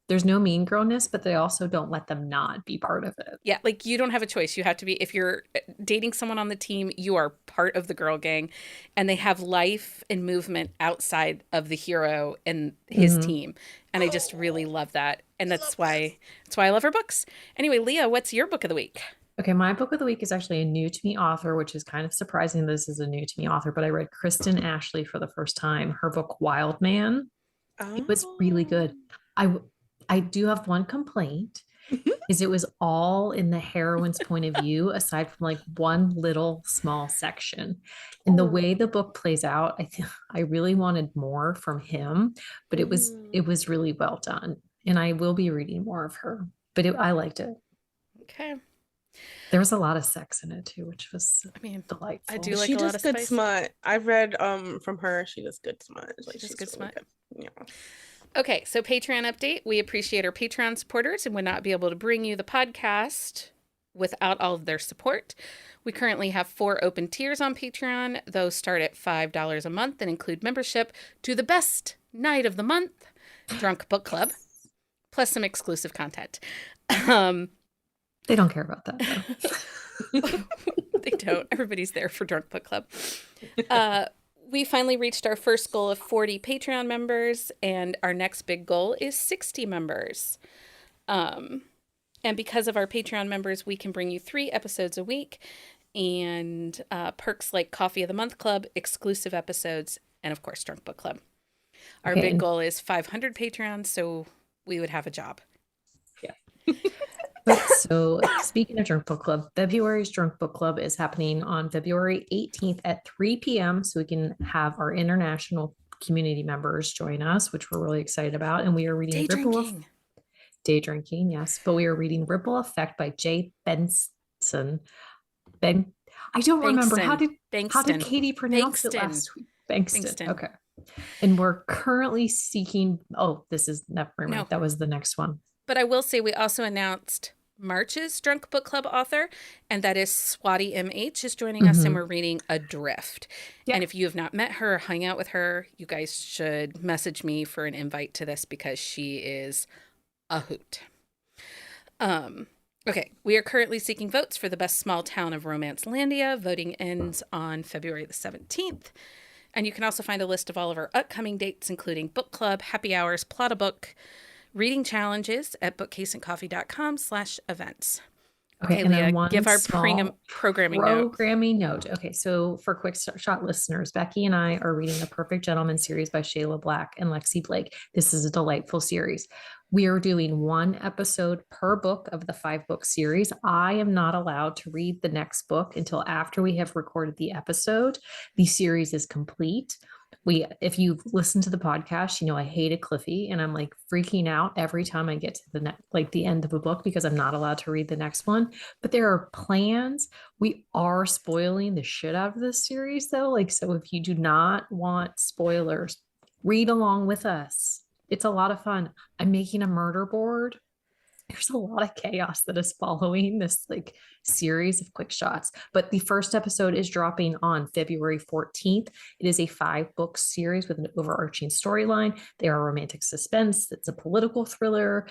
there's no mean girlness, but they also don't let them not be part of it. Yeah, like you don't have a choice. You have to be, if you're dating someone on the team, you are part of the girl gang, and they have life and movement outside of the hero and his team. And I just really love that. And that's why I love her books. Anyway, Leah, what's your book of the week? Okay, my book of the week is actually a new to me author, which is kind of surprising. This is a new to me author, but I read Kristen Ashley for the first time. Her book Wild Man. It was really good. I do have one complaint is it was all in the heroine's point of view, aside from like one little small section. And the way the book plays out, I really wanted more from him, but it was really well done. And I will be reading more of her, but I liked it. Okay. There was a lot of sex in it too, which was delightful. I do like She a lot does of good spice. I've read from her. She does good smut. Like, She does she's good really smut. good. Yeah. Okay, so Patreon update. We appreciate our Patreon supporters and would not be able to bring you the podcast without all of their support. We currently have 4 open tiers on Patreon. Those start at $5 a month and include membership to the best night of the month, Drunk Book Club, plus some exclusive content. They don't care about that though. They don't. Everybody's there for Drunk Book Club. We finally reached our first goal of 40 Patreon members, and our next big goal is 60 members. And because of our Patreon members, we can bring you 3 episodes a week and perks like Coffee of the Month Club, exclusive episodes, and of course, Drunk Book Club. Our big goal is 500 Patreons, so we would have a job. Yeah. But so speaking of Drunk Book Club, February's Drunk Book Club is happening on February 18th at 3 p.m. So we can have our international community members join us, which we're really excited about. And we are reading day drinking, yes. But we are reading Ripple Effect by Jay Benson. Ben, I don't remember how did Katie pronounce it last week? Bankston. Okay. And we're currently seeking. Oh, this is never mind. No. That was the next one. But I will say we also announced March's Drunk Book Club author, and that is Swati MH is joining us, and we're reading Adrift. Yep. And if you have not met her or hung out with her, you guys should message me for an invite to this because she is a hoot. Okay, we are currently seeking votes for the best small town of Romancelandia. Voting ends on February the 17th. And you can also find a list of all of our upcoming dates, including book club, happy hours, plot a book, reading challenges at bookcaseandcoffee.com/events. Okay, and Leah, give our programming note. Okay, so for Quick Shot listeners, Becky and I are reading The Perfect Gentleman series by Shayla Black and Lexi Blake. This is a delightful series. We are doing one episode per book of the 5-book series. I am not allowed to read the next book until after we have recorded the episode. The series is complete. If you've listened to the podcast, you know I hated Cliffy, and I'm like freaking out every time I get to the end of a book because I'm not allowed to read the next one. But there are plans. We are spoiling the shit out of this series, though. So if you do not want spoilers, read along with us. It's a lot of fun. I'm making a murder board. There's a lot of chaos that is following this series of quick shots. But the first episode is dropping on February 14th. It is a 5-book series with an overarching storyline. They are romantic suspense. It's a political thriller.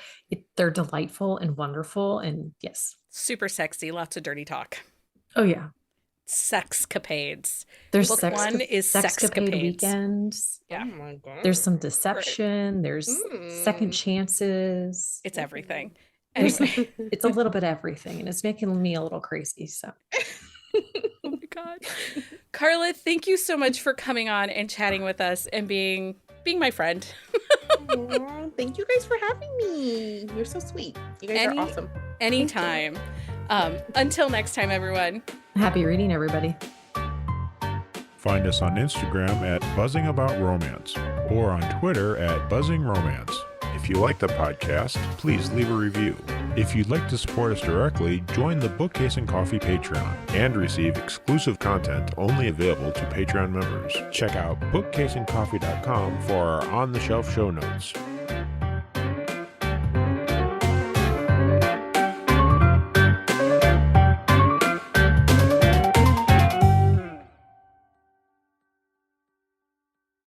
They're delightful and wonderful. And yes. Super sexy. Lots of dirty talk. Oh, yeah. Sexcapades. There's book one is Sexcapade weekends. Yeah. Oh my God. There's some deception. There's second chances. It's everything. Anyway. It's a little bit everything, and it's making me a little crazy. So, oh my God, Carla, thank you so much for coming on and chatting with us and being my friend. Thank you guys for having me. You're so sweet. You guys are awesome. Anytime. Until next time, everyone. Happy reading, everybody. Find us on Instagram at Buzzing About Romance or on Twitter at Buzzing Romance. If you like the podcast, please leave a review. If you'd like to support us directly, join the Bookcase and Coffee Patreon and receive exclusive content only available to Patreon members. Check out bookcaseandcoffee.com for our on-the-shelf show notes.